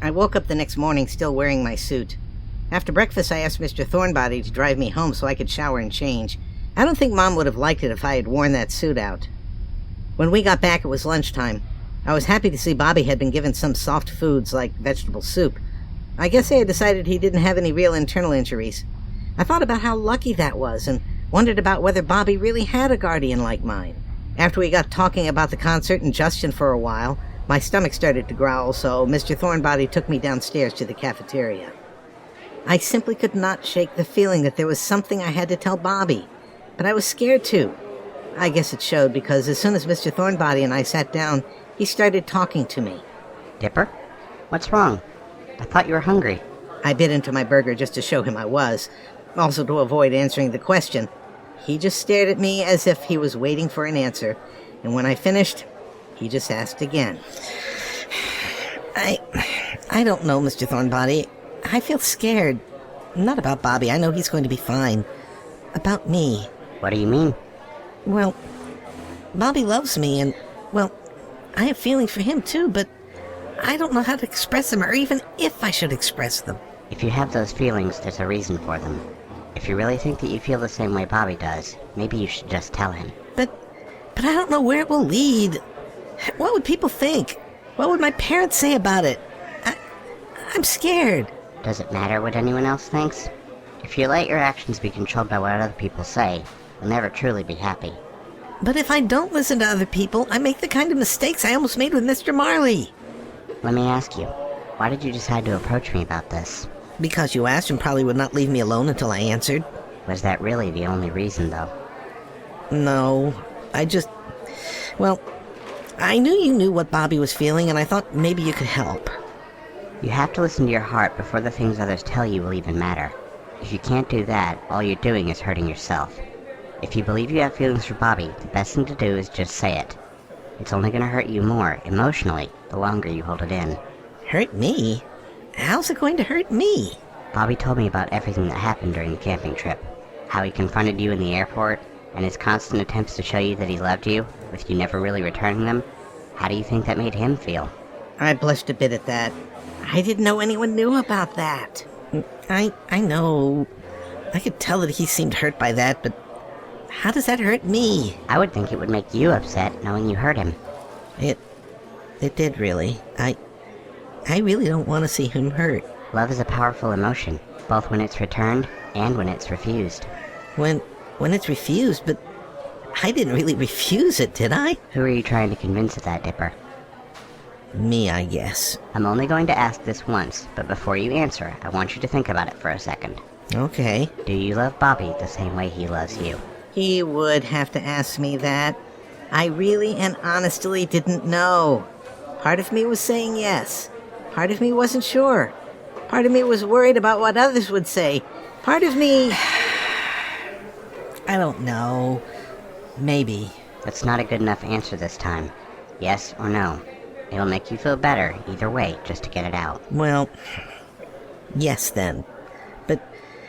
I woke up the next morning still wearing my suit. After breakfast, I asked Mr. Thornbody to drive me home so I could shower and change. I don't think Mom would have liked it if I had worn that suit out. When we got back, it was lunchtime. I was happy to see Bobby had been given some soft foods like vegetable soup. I guess they had decided he didn't have any real internal injuries. I thought about how lucky that was and wondered about whether Bobby really had a guardian like mine. After we got talking about the concert and Justin for a while, my stomach started to growl, so Mr. Thornbody took me downstairs to the cafeteria. I simply could not shake the feeling that there was something I had to tell Bobby, but I was scared too. I guess it showed because as soon as Mr. Thornbody and I sat down, he started talking to me. Dipper? What's wrong? I thought you were hungry. I bit into my burger just to show him I was, also to avoid answering the question. He just stared at me as if he was waiting for an answer, and when I finished, he just asked again. I don't know, Mr. Thornbody. I feel scared. Not about Bobby. I know he's going to be fine. About me. What do you mean? Well, Bobby loves me, and, well, I have feelings for him too, but I don't know how to express them, or even if I should express them. If you have those feelings, there's a reason for them. If you really think that you feel the same way Bobby does, maybe you should just tell him. But I don't know where it will lead. What would people think? What would my parents say about it? I'm scared. Does it matter what anyone else thinks? If you let your actions be controlled by what other people say, you'll never truly be happy. But if I don't listen to other people, I make the kind of mistakes I almost made with Mr. Marley. Let me ask you, why did you decide to approach me about this? Because you asked and probably would not leave me alone until I answered. Was that really the only reason, though? No, well, I knew you knew what Bobby was feeling, and I thought maybe you could help. You have to listen to your heart before the things others tell you will even matter. If you can't do that, all you're doing is hurting yourself. If you believe you have feelings for Bobby, the best thing to do is just say it. It's only going to hurt you more, emotionally, the longer you hold it in. Hurt me? How's it going to hurt me? Bobby told me about everything that happened during the camping trip. How he confronted you in the airport, and his constant attempts to show you that he loved you, with you never really returning them. How do you think that made him feel? I blushed a bit at that. I didn't know anyone knew about that. I know. I could tell that he seemed hurt by that, but how does that hurt me? I would think it would make you upset knowing you hurt him. It did, really. I really don't want to see him hurt. Love is a powerful emotion, both when it's returned and when it's refused. When it's refused, but I didn't really refuse it, did I? Who are you trying to convince of that, Dipper? Me, I guess. I'm only going to ask this once, but before you answer, I want you to think about it for a second. Okay. Do you love Bobby the same way he loves you? He would have to ask me that. I really and honestly didn't know. Part of me was saying yes. Part of me wasn't sure. Part of me was worried about what others would say. Part of me... I don't know. Maybe. That's not a good enough answer this time. Yes or no. It'll make you feel better either way, just to get it out. Well, yes then. But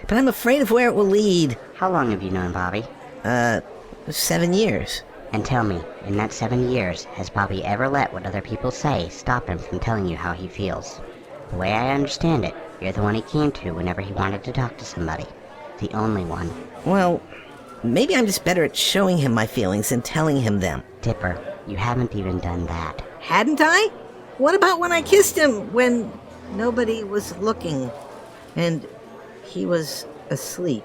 I'm afraid of where it will lead. How long have you known Bobby? 7 years. And tell me, in that 7 years, has Bobby ever let what other people say stop him from telling you how he feels? The way I understand it, you're the one he came to whenever he wanted to talk to somebody. The only one. Well, maybe I'm just better at showing him my feelings than telling him them. Dipper, you haven't even done that. Hadn't I? What about when I kissed him when nobody was looking and he was asleep?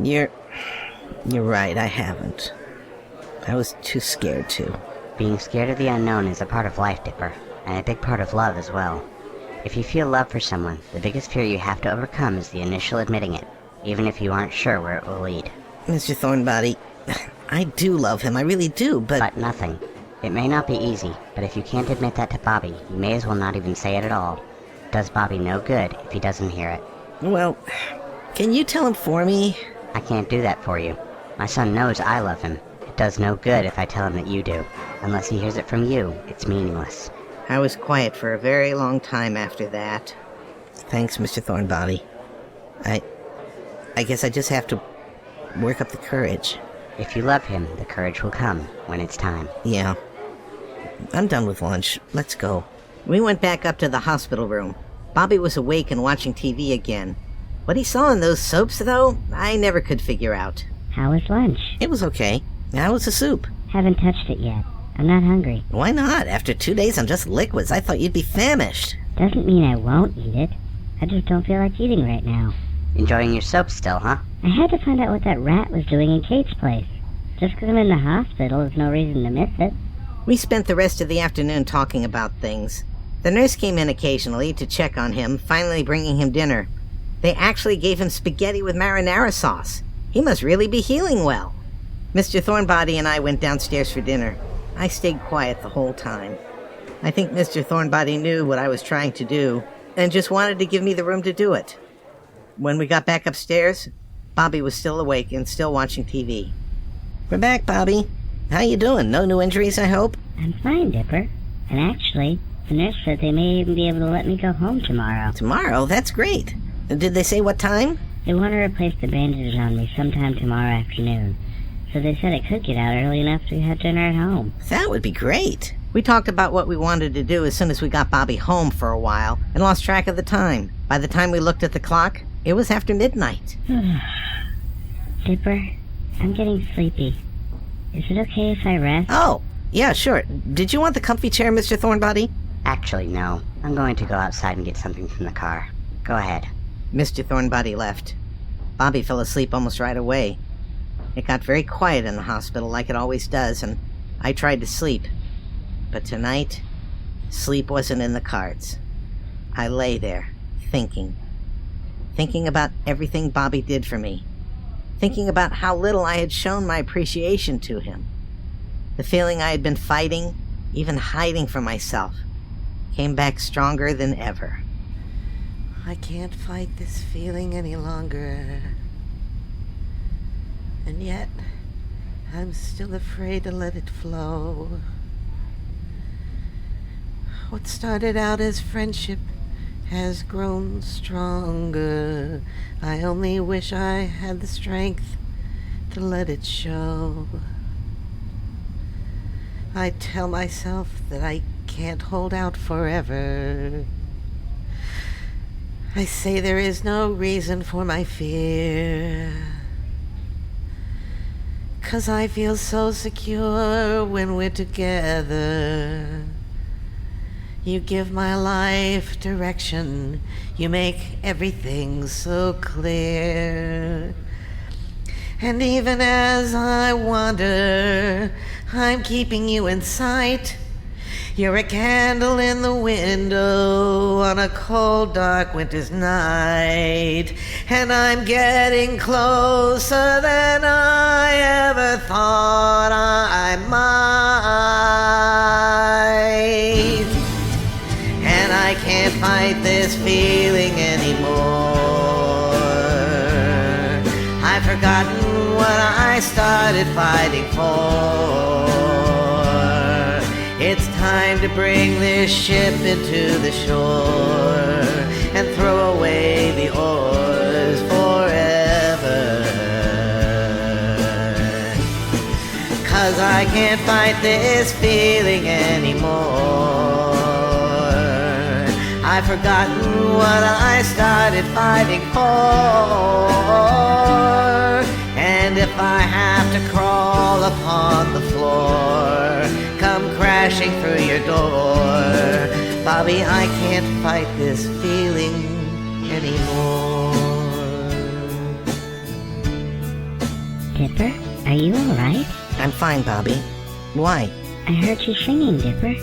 You're right, I haven't. I was too scared to. Being scared of the unknown is a part of life, Dipper, and a big part of love as well. If you feel love for someone, the biggest fear you have to overcome is the initial admitting it, even if you aren't sure where it will lead. Mr. Thornbody, I do love him, I really do, But nothing. It may not be easy, but if you can't admit that to Bobby, you may as well not even say it at all. It does Bobby no good if he doesn't hear it. Well, can you tell him for me? I can't do that for you. My son knows I love him. It does no good if I tell him that you do. Unless he hears it from you, it's meaningless. I was quiet for a very long time after that. Thanks, Mr. Thornbody. I guess I just have to work up the courage. If you love him, the courage will come when it's time. Yeah. I'm done with lunch. Let's go. We went back up to the hospital room. Bobby was awake and watching TV again. What he saw in those soaps, though, I never could figure out. How was lunch? It was okay. How was the soup? Haven't touched it yet. I'm not hungry. Why not? After 2 days on just liquids, I thought you'd be famished. Doesn't mean I won't eat it. I just don't feel like eating right now. Enjoying your soap still, huh? I had to find out what that rat was doing in Kate's place. Just because I'm in the hospital is no reason to miss it. We spent the rest of the afternoon talking about things. The nurse came in occasionally to check on him, finally bringing him dinner. They actually gave him spaghetti with marinara sauce. He must really be healing well. Mr. Thornbody and I went downstairs for dinner. I stayed quiet the whole time. I think Mr. Thornbody knew what I was trying to do and just wanted to give me the room to do it. When we got back upstairs, Bobby was still awake and still watching TV. We're back, Bobby. How you doing? No new injuries, I hope? I'm fine, Dipper. And actually, the nurse said they may even be able to let me go home tomorrow. Tomorrow? That's great. Did they say what time? They want to replace the bandages on me sometime tomorrow afternoon. So they said I could get out early enough to have dinner at home. That would be great. We talked about what we wanted to do as soon as we got Bobby home for a while and lost track of the time. By the time we looked at the clock, it was after midnight. Dipper, I'm getting sleepy. Is it okay if I rest? Oh, yeah, sure. Did you want the comfy chair, Mr. Thornbody? Actually, no. I'm going to go outside and get something from the car. Go ahead. Mr. Thornbody left. Bobby fell asleep almost right away. It got very quiet in the hospital like it always does, and I tried to sleep. But tonight, sleep wasn't in the cards. I lay there, thinking about everything Bobby did for me. Thinking about how little I had shown my appreciation to him. The feeling I had been fighting, even hiding from myself, came back stronger than ever. I can't fight this feeling any longer. And yet, I'm still afraid to let it flow. What started out as friendship has grown stronger. I only wish I had the strength to let it show. I tell myself that I can't hold out forever. I say there is no reason for my fear. 'Cause I feel so secure when we're together. You give my life direction. You make everything so clear. And even as I wander, I'm keeping you in sight. You're a candle in the window on a cold, dark winter's night. And I'm getting closer than I ever thought I might. And I can't fight this feeling anymore. I've forgotten what I started fighting for. It's time to bring this ship into the shore and throw away the oars forever. 'Cause I can't fight this feeling anymore. I've forgotten what I started fighting for. And if I have to crawl upon the floor, come crashing through your door, Bobby, I can't fight this feeling anymore. Dipper, are you alright? I'm fine, Bobby. Why? I heard you singing, Dipper.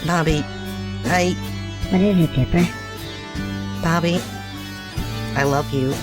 Bobby, What is it, Dipper? Bobby, I love you.